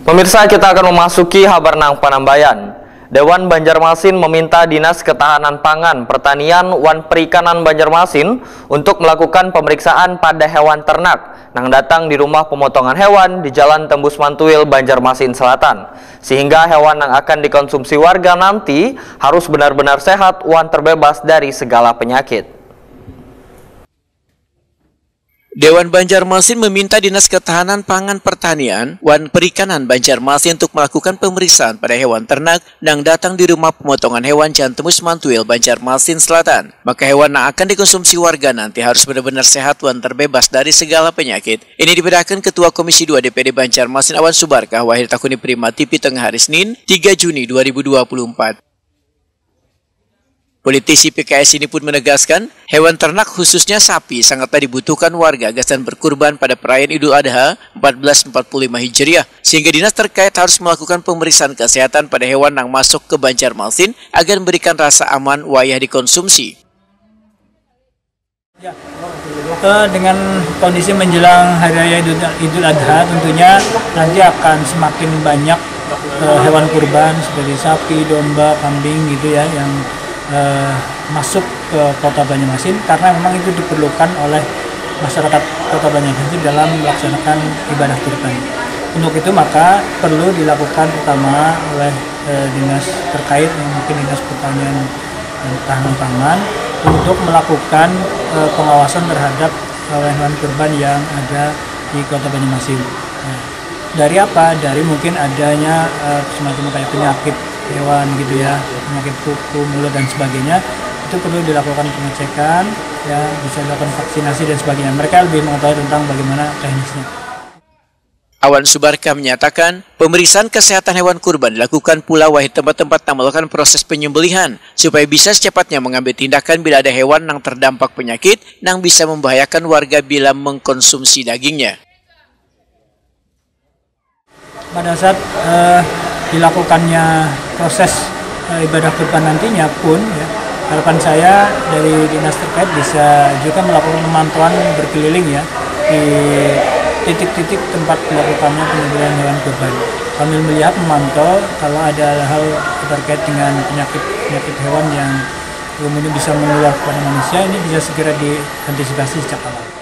Pemirsa, kita akan memasuki Habarnang Panambayan. Dewan Banjarmasin meminta Dinas Ketahanan Pangan, Pertanian, wan Perikanan Banjarmasin untuk melakukan pemeriksaan pada hewan ternak yang datang di rumah pemotongan hewan di Jalan Tembus Mantuil, Banjarmasin Selatan. Sehingga hewan yang akan dikonsumsi warga nanti harus benar-benar sehat wan terbebas dari segala penyakit. Dewan Banjarmasin meminta Dinas Ketahanan Pangan Pertanian, wan Perikanan Banjarmasin untuk melakukan pemeriksaan pada hewan ternak yang datang di rumah pemotongan hewan Jalan Tembus Mantuil, Banjarmasin Selatan. Maka hewan yang akan dikonsumsi warga nanti harus benar-benar sehat wan terbebas dari segala penyakit. Ini dibedakan Ketua Komisi 2 DPD Banjarmasin Awan Subarkah Wahid Takuni Prima TV tengah hari Senin 3 Juni 2024. Politisi PKS ini pun menegaskan, hewan ternak khususnya sapi sangatlah dibutuhkan warga gasan berkurban pada perayaan Idul Adha 1445 Hijriah, sehingga dinas terkait harus melakukan pemeriksaan kesehatan pada hewan yang masuk ke Banjarmasin agar memberikan rasa aman wayah dikonsumsi. Ya, dengan kondisi menjelang Hari Raya Idul Adha, tentunya nanti akan semakin banyak hewan kurban seperti sapi, domba, kambing gitu ya yang masuk ke Kota Banjarmasin karena memang itu diperlukan oleh masyarakat Kota Banjarmasin dalam melaksanakan ibadah kurban. Untuk itu maka perlu dilakukan utama oleh dinas terkait, mungkin Dinas Pertanian dan Ketahanan Pangan, untuk melakukan pengawasan terhadap hewan kurban yang ada di Kota Banjarmasin. Dari apa? Dari mungkin adanya semacam kayak penyakit hewan gitu ya, penyakit kuku, mulut dan sebagainya, itu perlu dilakukan pengecekan, ya bisa dilakukan vaksinasi dan sebagainya. Mereka lebih mengetahui tentang bagaimana teknisnya. Awan Subarkah menyatakan, pemeriksaan kesehatan hewan kurban dilakukan pula wahid tempat-tempat yang melakukan proses penyembelihan, supaya bisa secepatnya mengambil tindakan bila ada hewan yang terdampak penyakit yang bisa membahayakan warga bila mengkonsumsi dagingnya. Pada saat dilakukannya proses ibadah kurban nantinya pun, ya, harapan saya dari dinas terkait bisa juga melakukan pemantauan berkeliling ya di titik-titik tempat dilakukannya penyembelihan hewan kurban, sambil melihat memantau kalau ada hal terkait dengan penyakit hewan yang kemudian bisa menular kepada manusia, ini bisa segera diantisipasi sejak awal.